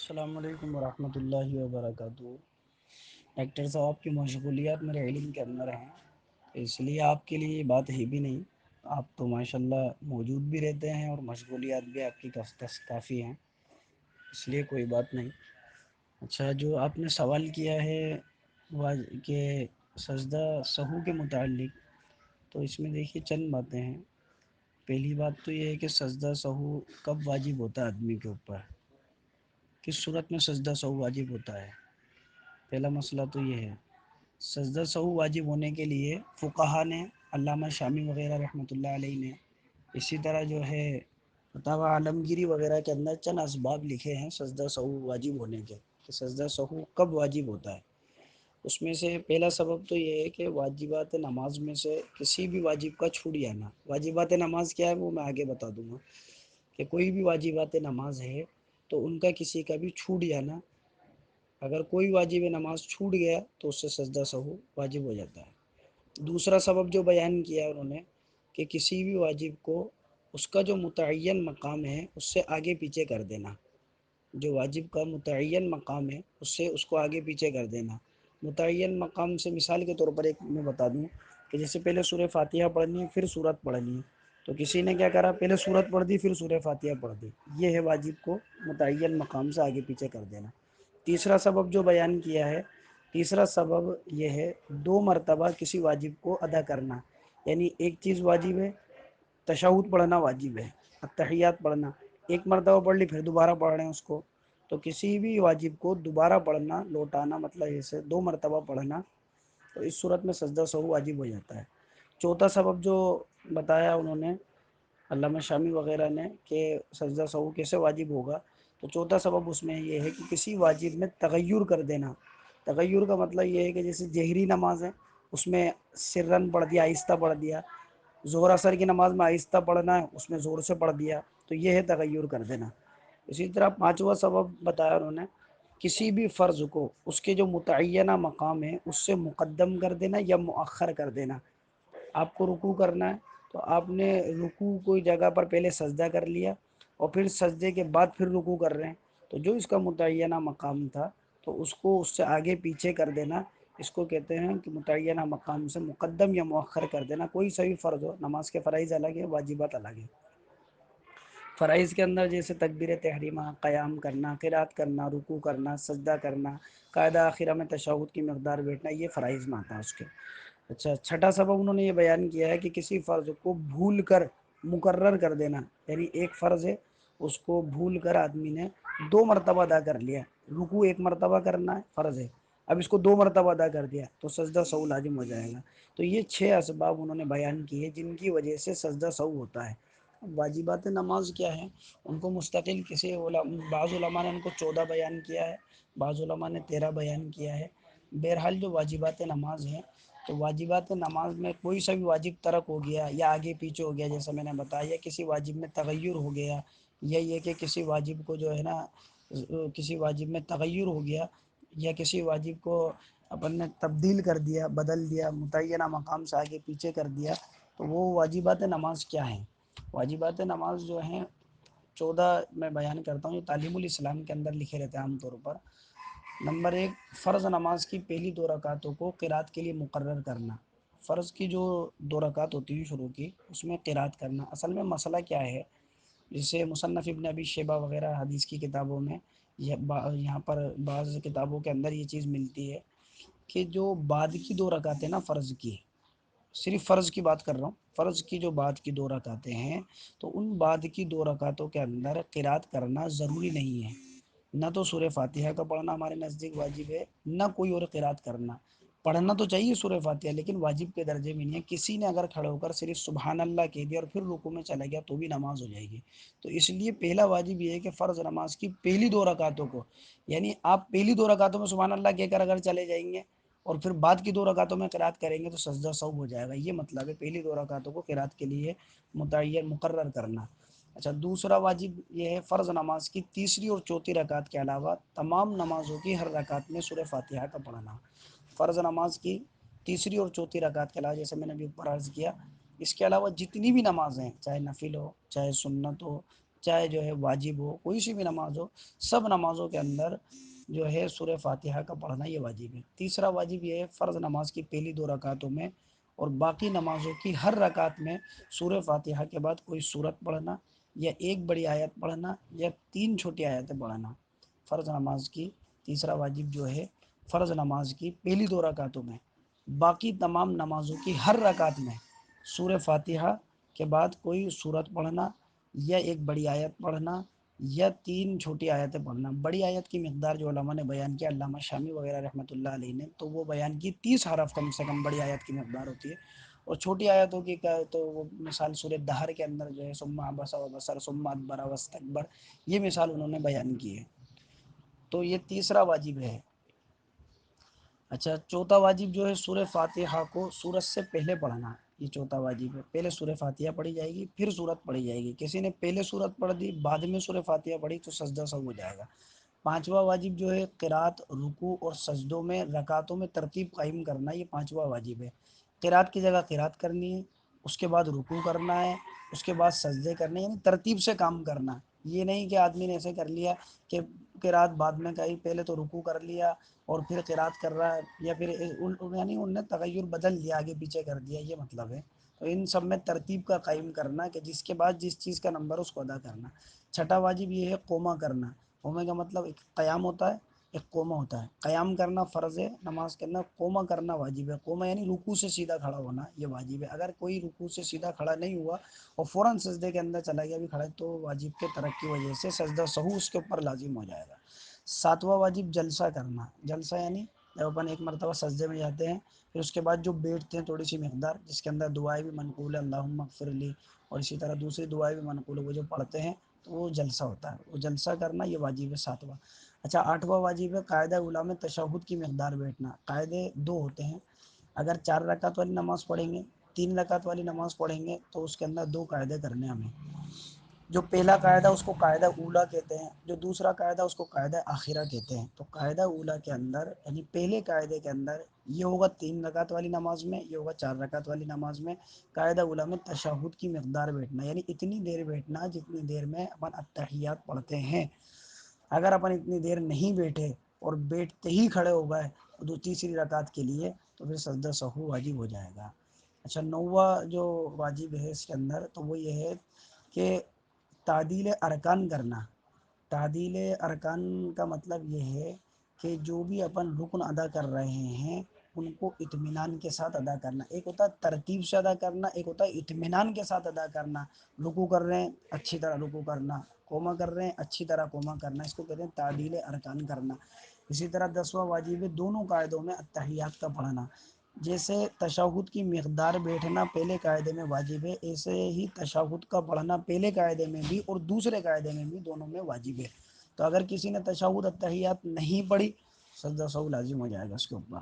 السلام علیکم ورحمۃ اللہ وبرکاتہ۔ ڈاکٹر صاحب کی مشغولیات میرے علم کے اندر ہیں، تو اس لیے آپ کے لیے یہ بات ہے بھی نہیں۔ آپ تو ماشاء اللہ موجود بھی رہتے ہیں اور مشغولیات بھی آپ کی کافی ہیں، اس لیے کوئی بات نہیں۔ اچھا، جو آپ نے سوال کیا ہے کہ سجدہ سہو کے متعلق، تو اس میں دیکھیے چند باتیں ہیں۔ پہلی بات تو یہ ہے کہ سجدہ سہو کب واجب ہوتا ہے آدمی کے اوپر، کس صورت میں سجدہ سہو واجب ہوتا ہے۔ پہلا مسئلہ تو یہ ہے، سجدہ سہو واجب ہونے کے لیے فقہا نے، علامہ شامی وغیرہ رحمۃ اللہ علیہ نے، اسی طرح جو ہے فتاوی عالمگیری وغیرہ کے اندر چند اسباب لکھے ہیں سجدہ سہو واجب ہونے کے، کہ سجدہ سہو کب واجب ہوتا ہے۔ اس میں سے پہلا سبب تو یہ ہے کہ واجبات نماز میں سے کسی بھی واجب کا چھوٹ جانا۔ واجبات نماز کیا ہے وہ میں آگے بتا دوں گا، کہ کوئی بھی واجبات نماز ہے تو ان کا کسی کا بھی چھوٹ جانا، اگر کوئی واجب نماز چھوٹ گیا تو اس سے سجدہ سہو واجب ہو جاتا ہے۔ دوسرا سبب جو بیان کیا انہوں نے، کہ کسی بھی واجب کو اس کا جو متعین مقام ہے اس سے آگے پیچھے کر دینا، جو واجب کا متعین مقام ہے اس کو آگے پیچھے کر دینا۔ متعین مقام سے مثال کے طور پر ایک میں بتا دوں، کہ جیسے پہلے سورہ فاتحہ پڑھنی ہے پھر سورت پڑھنی ہے، تو کسی نے کیا کرا، پہلے سورت پڑھ دی پھر سورہ فاتحہ پڑھ دی، یہ ہے واجب کو متعین مقام سے آگے پیچھے کر دینا۔ تیسرا سبب جو بیان کیا ہے، تیسرا سبب یہ ہے 2 مرتبہ کسی واجب کو ادا کرنا، یعنی ایک چیز واجب ہے، تشہد پڑھنا واجب ہے، التحیات پڑھنا، ایک مرتبہ پڑھ لی پھر دوبارہ پڑھ رہے ہیں اس کو، تو کسی بھی واجب کو دوبارہ پڑھنا، لوٹانا، مطلب اسے 2 مرتبہ پڑھنا، تو اس صورت میں سجدہ سہو واجب ہو جاتا ہے۔ چوتھا سبب جو بتایا انہوں نے، علامہ شامی وغیرہ نے، کہ سجدہ سہو کیسے واجب ہوگا، تو چوتھا سبب اس میں یہ ہے کہ کسی واجب میں تغیر کر دینا۔ تغیر کا مطلب یہ ہے کہ جیسے جہری نماز ہے اس میں سرن پڑھ دیا، آہستہ پڑھ دیا، ظہر عصر کی نماز میں آہستہ پڑھنا ہے اس میں زور سے پڑھ دیا، تو یہ ہے تغیر کر دینا۔ اسی طرح پانچواں سبب بتایا انہوں نے، کسی بھی فرض کو اس کے جو متعینہ مقام ہے اس سے مقدم کر دینا یا مؤخر کر دینا۔ آپ کو رکوع کرنا ہے تو آپ نے رکوع کوئی جگہ پر پہلے سجدہ کر لیا اور پھر سجدے کے بعد پھر رکوع کر رہے ہیں، تو جو اس کا متعینہ مقام تھا تو اس کو اس سے آگے پیچھے کر دینا، اس کو کہتے ہیں کہ متعینہ مقام سے مقدم یا مؤخر کر دینا۔ کوئی سا بھی فرض ہو، نماز کے فرائض الگ ہیں، واجبات الگ ہیں۔ فرائض کے اندر جیسے تکبیر تحریمہ، قیام کرنا، قرات کرنا، رکوع کرنا، سجدہ کرنا، قاعدہ آخرہ میں تشہد کی مقدار بیٹھنا، یہ فرائض میں آتا ہے اس کے۔ اچھا، چھٹا سبب انہوں نے یہ بیان کیا ہے کہ کسی فرض کو بھول کر مقرر کر دینا، یعنی ایک فرض ہے اس کو بھول کر آدمی نے 2 مرتبہ ادا کر لیا، رکوع 1 مرتبہ کرنا ہے فرض ہے، اب اس کو 2 مرتبہ ادا کر دیا تو سجدہ سہو لازم ہو جائے گا۔ تو یہ 6 اسباب انہوں نے بیان کیے جن کی وجہ سے سجدہ سہو ہوتا ہے۔ واجبات نماز کیا ہیں، ان کو مستقل بعض علماء نے ان کو 14 بیان کیا ہے، بعض علماء نے 13 بیان کیا ہے۔ بہرحال جو واجبات نماز ہیں، تو واجبات نماز میں کوئی سا بھی واجب ترک ہو گیا یا آگے پیچھے ہو گیا، جیسا میں نے بتایا، کسی واجب میں تغیر ہو گیا، یا یہ کہ کسی واجب کو جو ہے نا، کسی واجب میں تغیر ہو گیا یا کسی واجب کو اپن نے تبدیل کر دیا، بدل دیا، متعینہ مقام سے آگے پیچھے کر دیا، تو وہ واجبات نماز کیا ہیں۔ واجبات نماز جو ہیں 14 میں بیان کرتا ہوں، یہ تعلیم الاسلام کے اندر لکھے رہتے ہیں عام طور پر۔ نمبر 1، فرض نماز کی پہلی 2 رکعتوں کو قرات کے لیے مقرر کرنا۔ فرض کی جو 2 رکعت ہوتی ہیں شروع کی، اس میں قرات کرنا۔ اصل میں مسئلہ کیا ہے، جسے مصنف ابن ابی شیبہ وغیرہ حدیث کی کتابوں میں، یہاں پر بعض کتابوں کے اندر یہ چیز ملتی ہے کہ جو بعد کی 2 رکعتیں نا، فرض کی، صرف فرض کی بات کر رہا ہوں، فرض کی جو بعد کی 2 رکعتیں ہیں، تو ان بعد کی 2 رکعتوں کے اندر قرات کرنا ضروری نہیں ہے۔ نہ تو سورہ فاتحہ کا پڑھنا ہمارے نزدیک واجب ہے، نہ کوئی اور قرات کرنا۔ پڑھنا تو چاہیے سورہ فاتحہ، لیکن واجب کے درجے میں نہیں ہے۔ کسی نے اگر کھڑے ہو کر صرف سبحان اللہ کہہ دیا اور پھر رکوع میں چلا گیا تو بھی نماز ہو جائے گی۔ تو اس لیے پہلا واجب یہ ہے کہ فرض نماز کی پہلی 2 رکعتوں کو، یعنی آپ پہلی 2 رکعتوں میں سبحان اللہ کہہ کر اگر چلے جائیں گے اور پھر بعد کی 2 رکعتوں میں قرات کریں گے تو سجدہ سہو ہو جائے گا، یہ مطلب ہے پہلی 2 رکعتوں کو قرات کے لیے متعین مقرر کرنا۔ اچھا، دوسرا واجب یہ ہے فرض نماز کی تیسری اور چوتھی رکعت کے علاوہ تمام نمازوں کی ہر رکعت میں سورہ فاتحہ کا پڑھنا۔ فرض نماز کی تیسری اور چوتھی رکعت کے علاوہ، جیسے میں نے ابھی اوپر عرض کیا، اس کے علاوہ جتنی بھی نمازیں ہیں، چاہے نفل ہو، چاہے سنت ہو، چاہے جو ہے واجب ہو، کوئی سی بھی نماز ہو، سب نمازوں کے اندر جو ہے سورہ فاتحہ کا پڑھنا یہ واجب ہے۔ تیسرا واجب یہ ہے فرض نماز کی پہلی 2 رکعتوں میں اور باقی نمازوں کی ہر رکعت میں سورہ فاتحہ کے بعد کوئی سورت پڑھنا یا ایک بڑی آیت پڑھنا یا 3 چھوٹی آیتیں پڑھنا۔ فرض نماز کی تیسرا واجب جو ہے فرض نماز کی پہلی 2 رکعتوں میں، باقی تمام نمازوں کی ہر رکعت میں سورہ فاتحہ کے بعد کوئی سورت پڑھنا یا ایک بڑی آیت پڑھنا یا 3 چھوٹی آیتیں پڑھنا۔ بڑی آیت کی مقدار جو علماء نے بیان کیا، علامہ شامی وغیرہ رحمۃ اللہ علیہ نے، تو وہ بیان کی 30 حرف کم سے کم بڑی آیت کی مقدار ہوتی ہے، اور چھوٹی آیتوں کی کیا تو وہ مثال سورہ دہر کے اندر جو ہے ثم عبس وبصر ثم ادبر واستکبر، یہ مثال انہوں نے بیان کی ہے۔ تو یہ تیسرا واجب ہے۔ اچھا، چوتھا واجب جو ہے سورہ فاتحہ کو سورت سے پہلے پڑھنا، یہ چوتھا واجب ہے۔ پہلے سورہ فاتحہ پڑھی جائے گی پھر سورت پڑھی جائے گی، کسی نے پہلے سورت پڑھ دی بعد میں سورہ فاتحہ پڑھی تو سجدہ سہو ہو جائے گا۔ پانچواں واجب جو ہے قرات، رکوع اور سجدوں میں رکعتوں میں ترتیب قائم کرنا، یہ پانچواں واجب ہے۔ قرات کی جگہ قرات کرنی ہے، اس کے بعد رکوع کرنا ہے، اس کے بعد سجدے کرنے، یعنی ترتیب سے کام کرنا۔ یہ نہیں کہ آدمی نے ایسے کر لیا کہ قرات بعد میں کہی، پہلے تو رکوع کر لیا اور پھر قرات کر رہا ہے، یا پھر یعنی انہوں نے تغیر بدل دیا، آگے پیچھے کر دیا، یہ مطلب ہے۔ تو ان سب میں ترتیب کا قائم کرنا کہ جس کے بعد جس چیز کا نمبر اس کو ادا کرنا۔ چھٹا واجب یہ ہے قومہ کرنا۔ قومے کا مطلب ایک قیام ہوتا ہے، ایک قومہ ہوتا ہے۔ قیام کرنا فرض ہے نماز کے اندر، قومہ کرنا واجب ہے۔ قومہ یعنی رکوع سے سیدھا کھڑا ہونا، یہ واجب ہے۔ اگر کوئی رکوع سے سیدھا کھڑا نہیں ہوا اور فوراً سجدے کے اندر چلا گیا بھی کھڑا، تو واجب کے ترک کی وجہ سے سجدہ سہو اس کے اوپر لازم ہو جائے گا۔ ساتواں واجب جلسہ کرنا۔ جلسہ یعنی جب اپن ایک مرتبہ سجدے میں جاتے ہیں پھر اس کے بعد جو بیٹھتے ہیں تھوڑی سی مقدار، جس کے اندر دعائیں بھی منقول ہے، اللہم اغفر لی، اور اسی طرح دوسری دعائیں بھی منقول ہے، وہ جو پڑھتے ہیں تو وہ جلسہ ہوتا ہے، وہ جلسہ کرنا یہ واجب ہے ساتواں۔ اچھا، آٹھواں واجب ہے قاعدہ اولیٰ میں تشہد کی مقدار بیٹھنا۔ قاعدے 2 ہوتے ہیں، اگر 4 رکعت والی نماز پڑھیں گے، 3 رکعت والی نماز پڑھیں گے تو اس کے اندر 2 قاعدے کرنے ہمیں۔ جو پہلا قاعدہ اس کو قاعدہ اولیٰ کہتے ہیں، جو دوسرا قاعدہ اس کو قاعدہ آخرہ کہتے ہیں۔ تو قاعدہ اولیٰ کے اندر یعنی پہلے قاعدے کے اندر یہ ہوگا 3 رکعت والی نماز میں، یہ ہوگا 4 رکعت والی نماز میں۔ قاعدہ اولیٰ میں تشہد کی مقدار بیٹھنا، یعنی اتنی دیر بیٹھنا جتنی دیر میں اپن التحیات پڑھتے ہیں۔ اگر اپن اتنی دیر نہیں بیٹھے اور بیٹھتے ہی کھڑے ہو گئے تیسری رکعت کے لیے تو پھر سجدہ سہو واجب ہو جائے گا۔ اچھا، نوواں جو واجب ہے اس کے اندر تو وہ یہ ہے کہ تعدیل ارکان کرنا۔ تعدیل ارکان کا مطلب یہ ہے کہ جو بھی اپن رکن ادا کر رہے ہیں ان کو اطمینان کے ساتھ ادا کرنا۔ ایک ہوتا ہے ترتیب سے ادا کرنا، ایک ہوتا ہے اطمینان کے ساتھ ادا کرنا۔ رکوع کر رہے ہیں اچھی طرح رکوع کرنا، قومہ کر رہے ہیں اچھی طرح قومہ کرنا، اس کو کہتے ہیں تعدیل ارکان کرنا۔ اسی طرح 10واں واجب ہے دونوں قاعدوں میں التحیات کا پڑھنا۔ جیسے تشہد کی مقدار بیٹھنا پہلے قاعدے میں واجب ہے، ایسے ہی تشہد کا پڑھنا پہلے قاعدے میں بھی اور دوسرے قاعدے میں بھی، دونوں میں واجب ہے۔ تو اگر کسی نے تشہد التحیات نہیں پڑھی سجدہ سہو لازم ہو جائے گا اس کے اوپر۔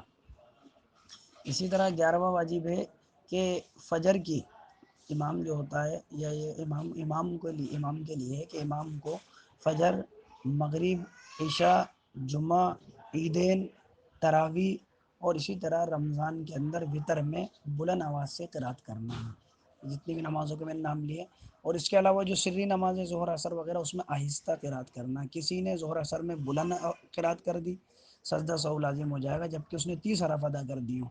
اسی طرح 11واں واجب ہے کہ فجر کی امام جو ہوتا ہے یا یہ امام کے لیے ہے کہ امام کو فجر، مغرب، عشاء، جمعہ، عیدین، تراویح اور اسی طرح رمضان کے اندر وطر میں بلند آواز سے قرات کرنا ہے، جتنی بھی نمازوں کے میں نے نام لیے۔ اور اس کے علاوہ جو سری نمازیں ظہر عصر وغیرہ اس میں آہستہ قرات کرنا۔ کسی نے ظہر عصر میں بلند قرات کر دی سجدہ سہو لازم ہو جائے گا جبکہ اس نے 30 حرف ادا کر دی ہوں۔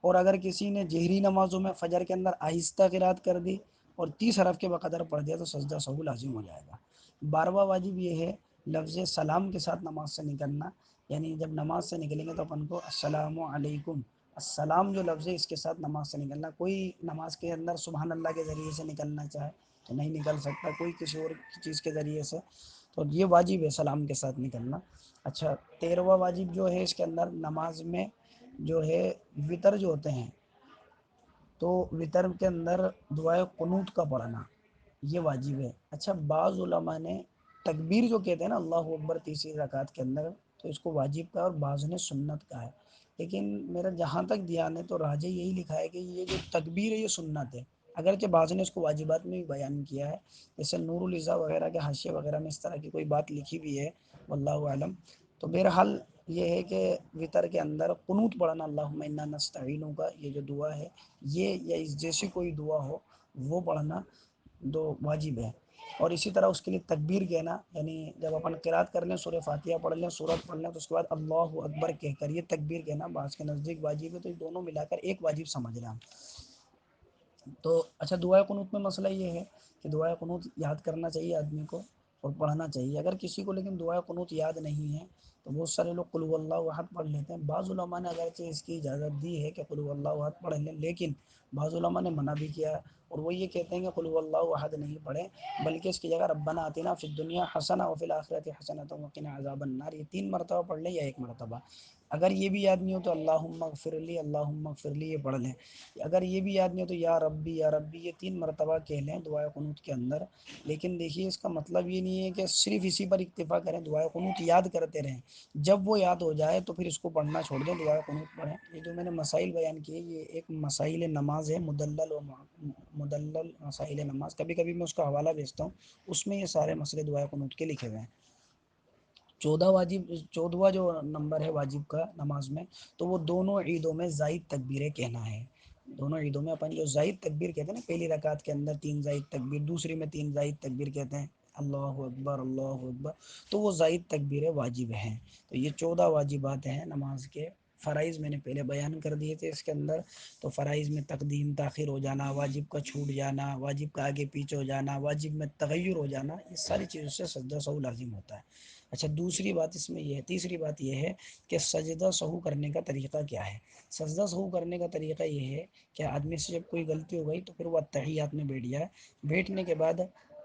اور اگر کسی نے جہری نمازوں میں فجر کے اندر آہستہ قرات کر دی اور 30 حرف کے بقدر پڑھ دیا تو سجدہ سہو لازم ہو جائے گا۔ 12واں واجب یہ ہے لفظ سلام کے ساتھ نماز سے نکلنا، یعنی جب نماز سے نکلیں گے تو اپن کو السلام علیکم، السلام جو لفظ ہے اس کے ساتھ نماز سے نکلنا۔ کوئی نماز کے اندر سبحان اللہ کے ذریعے سے نکلنا چاہے تو نہیں نکل سکتا، کوئی کسی اور چیز کے ذریعے سے، تو یہ واجب ہے سلام کے ساتھ نکلنا۔ اچھا، 13واں واجب جو ہے اس کے اندر نماز میں جو ہے وطر جو ہوتے ہیں تو وطر کے اندر دعائے قنوت کا پڑھنا یہ واجب ہے۔ اچھا، بعض علماء نے تکبیر جو کہتے ہیں نا اللہ اکبر تیسری رکعت کے اندر، تو اس کو واجب کا اور بعض نے سنت کا ہے، لیکن میرا جہاں تک دھیان ہے تو راجہ یہی لکھا ہے کہ یہ جو تکبیر ہے یہ سنت ہے، اگرچہ بعض نے اس کو واجبات میں بھی بیان کیا ہے، جیسے نور الازا وغیرہ کے حاشیے وغیرہ میں اس طرح کی کوئی بات لکھی بھی ہے، واللہ اعلم۔ تو بہرحال یہ ہے کہ وطر کے اندر قنوت پڑھنا، اللہم انا نستعینک کا یہ جو دعا ہے یہ یا اس جیسی کوئی دعا ہو وہ پڑھنا تو واجب ہے۔ اور اسی طرح اس کے لیے تکبیر کہنا، یعنی جب اپن قرات کر لیں، سورہ فاتحہ پڑھ لیں، سورت پڑھ لیں، تو اس کے بعد اللہ اکبر کہہ کر یہ تکبیر کہنا بعض کے نزدیک واجب ہے، تو یہ دونوں ملا کر ایک واجب سمجھ رہے ہیں. تو اچھا، دعائے قنوت میں مسئلہ یہ ہے کہ دعائے قنوت یاد کرنا چاہیے آدمی کو اور پڑھنا چاہیے. اگر کسی کو لیکن دعائے قنوت یاد نہیں ہے تو بہت سارے لوگ قل هو اللہ احد پڑھ لیتے ہیں. بعض علماء نے اگرچہ اس کی اجازت دی ہے کہ قل هو اللہ احد پڑھ لیں، لیکن بعض علماء نے منع بھی کیا ہے، اور وہ یہ کہتے ہیں کہ قل هو اللہ احد نہیں پڑھیں، بلکہ اس کی جگہ ربنا آتنا فی الدنیا حسنہ وفی الآخرۃ حسنۃ وقنا عذاب النار، یہ 3 مرتبہ پڑھ لیں یا 1 مرتبہ. اگر یہ بھی یاد نہیں ہو تو اللہم اغفر لی، اللہم اغفر لی یہ پڑھ لیں. اگر یہ بھی یاد نہیں ہو تو یا ربی یہ 3 مرتبہ کہہ لیں دعائے قنوت کے اندر. لیکن دیکھیے اس کا مطلب یہ نہیں ہے کہ صرف اسی پر اکتفا کریں، دعائے قنوت یاد کرتے رہیں. جب وہ یاد ہو جائے تو پھر اس کو پڑھنا چھوڑ دیں، دعائے قنوت پڑھیں. یہ جو میں نے مسائل بیان کیے یہ ایک مسائل نماز ہے، مدلل مسائل نماز. کبھی کبھی میں اس کا حوالہ بھیجتا ہوں، اس میں یہ سارے مسئلے دعائے قنوت کے لکھے ہوئے ہیں. 14واں جو نمبر ہے واجب کا نماز میں، تو وہ دونوں عیدوں میں زائد تکبیریں کہنا ہے. دونوں عیدوں میں اپن جو زائد تکبیر کہتے ہیں نا، پہلی رکعت کے اندر 3 زائد تکبیر، دوسری میں 3 زائد تکبیر کہتے ہیں، اللہ اکبر اللہ اکبر، تو وہ زائد تکبیریں واجب ہیں. تو یہ 14 واجبات ہیں نماز کے. فرائض میں نے پہلے بیان کر دیے تھے اس کے اندر. تو فرائض میں تقدیم تاخیر ہو جانا، واجب کا چھوٹ جانا، واجب کا آگے پیچھے ہو جانا، واجب میں تغیر ہو جانا، یہ ساری چیزوں سے سجدہ سہو لازم ہوتا ہے. اچھا، دوسری بات اس میں یہ ہے، تیسری بات یہ ہے کہ سجدہ سہو کرنے کا طریقہ کیا ہے. سجدہ سہو کرنے کا طریقہ یہ ہے کہ آدمی سے جب کوئی غلطی ہو گئی تو پھر وہ اتحیات میں بیٹھ جائے. بیٹھنے کے بعد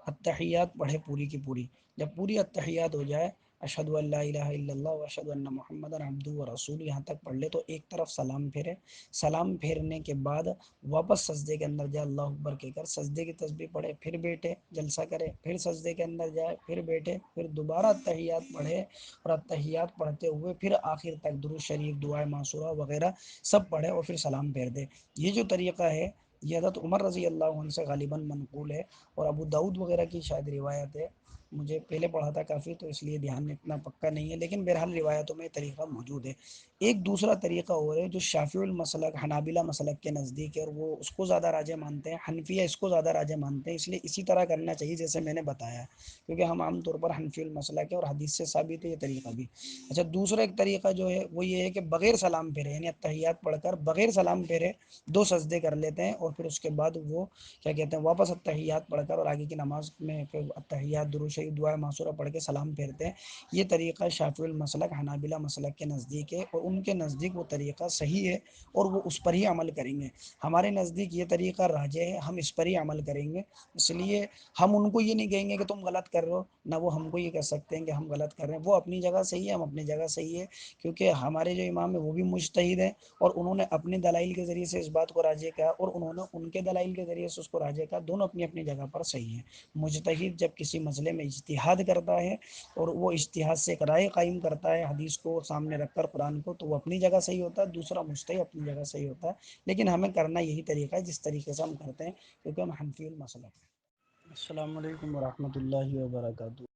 اتحیات پڑھے پوری کی پوری. جب پوری اتحیات ہو جائے، اشہد ان لا الہ الا اللہ واشہد ان محمدا عبدہ ورسولہ، یہاں تک پڑھ لے تو ایک طرف سلام پھیرے. سلام پھیرنے کے بعد واپس سجدے کے اندر جائے، اللہ اکبر کہہ کر سجدے کی تسبیح پڑھے، پھر بیٹھے جلسہ کرے، پھر سجدے کے اندر جائے، پھر بیٹھے، پھر دوبارہ اتحیات پڑھے، اور اتحیات پڑھتے ہوئے پھر آخر تک درود شریف، دعائے معصورہ وغیرہ سب پڑھے اور پھر سلام پھیر دے. یہ جو طریقہ ہے یہ حضرت عمر رضی اللہ عنہ سے غالباً منقول ہے، اور ابو داؤد وغیرہ کی شاید روایت ہے. مجھے پہلے پڑھا تھا کافی، تو اس لیے دھیان اتنا پکا نہیں ہے، لیکن بہرحال روایتوں میں یہ طریقہ موجود ہے. ایک دوسرا طریقہ اور ہے جو شافعی المسلک حنابلہ مسلک کے نزدیک ہے، اور وہ اس کو زیادہ راجح مانتے ہیں. حنفیہ اس کو زیادہ راجح مانتے ہیں، اس لیے اسی طرح کرنا چاہیے جیسے میں نے بتایا، کیونکہ ہم عام طور پر حنفی المسلک ہے اور حدیث سے ثابت ہے یہ طریقہ بھی. اچھا، دوسرا ایک طریقہ جو ہے وہ یہ ہے کہ بغیر سلام پھیرے، یعنی اتحیات پڑھ کر بغیر سلام پھیرے 2 سجدے کر لیتے ہیں، اور پھر اس کے بعد وہ کیا کہتے ہیں واپس اتحیات پڑھ کر اور آگے کی نماز میں پھر اتحیات، درود شریف، دعائے معصورہ پڑھ کے سلام پھیرتے ہیں. یہ طریقہ شافعی المسلک حنابلہ مسلک کے نزدیک ہے، اور ان کے نزدیک وہ طریقہ صحیح ہے اور وہ اس پر ہی عمل کریں گے. ہمارے نزدیک یہ طریقہ راجح ہے، ہم اس پر ہی عمل کریں گے. اس لیے ہم ان کو یہ نہیں کہیں گے کہ تم غلط کر رہے ہو، نہ وہ ہم کو یہ کہہ سکتے ہیں کہ ہم غلط کر رہے ہیں. وہ اپنی جگہ صحیح ہے، ہم اپنی جگہ صحیح ہے، کیونکہ ہمارے جو امام ہیں وہ بھی مجتہد ہیں، اور انہوں نے اپنے دلائل کے ذریعے سے اس بات کو راجح کہا، اور انہوں نے ان کے دلائل کے ذریعے سے اس کو راجح کہا. دونوں اپنی اپنی جگہ پر صحیح ہیں. مجتہد جب کسی مسئلے میں اجتہاد کرتا ہے اور وہ اجتہاد سے ایک رائے قائم کرتا ہے حدیث کو سامنے رکھ کر، قرآن کو، تو وہ اپنی جگہ صحیح ہوتا ہے. دوسرا مجتہد اپنی جگہ صحیح ہوتا ہے. لیکن ہمیں کرنا یہی طریقہ ہے جس طریقے سے ہم کرتے ہیں، کیونکہ ہم حنفی المسلک ہیں. السلام علیکم ورحمۃ اللہ وبرکاتہ.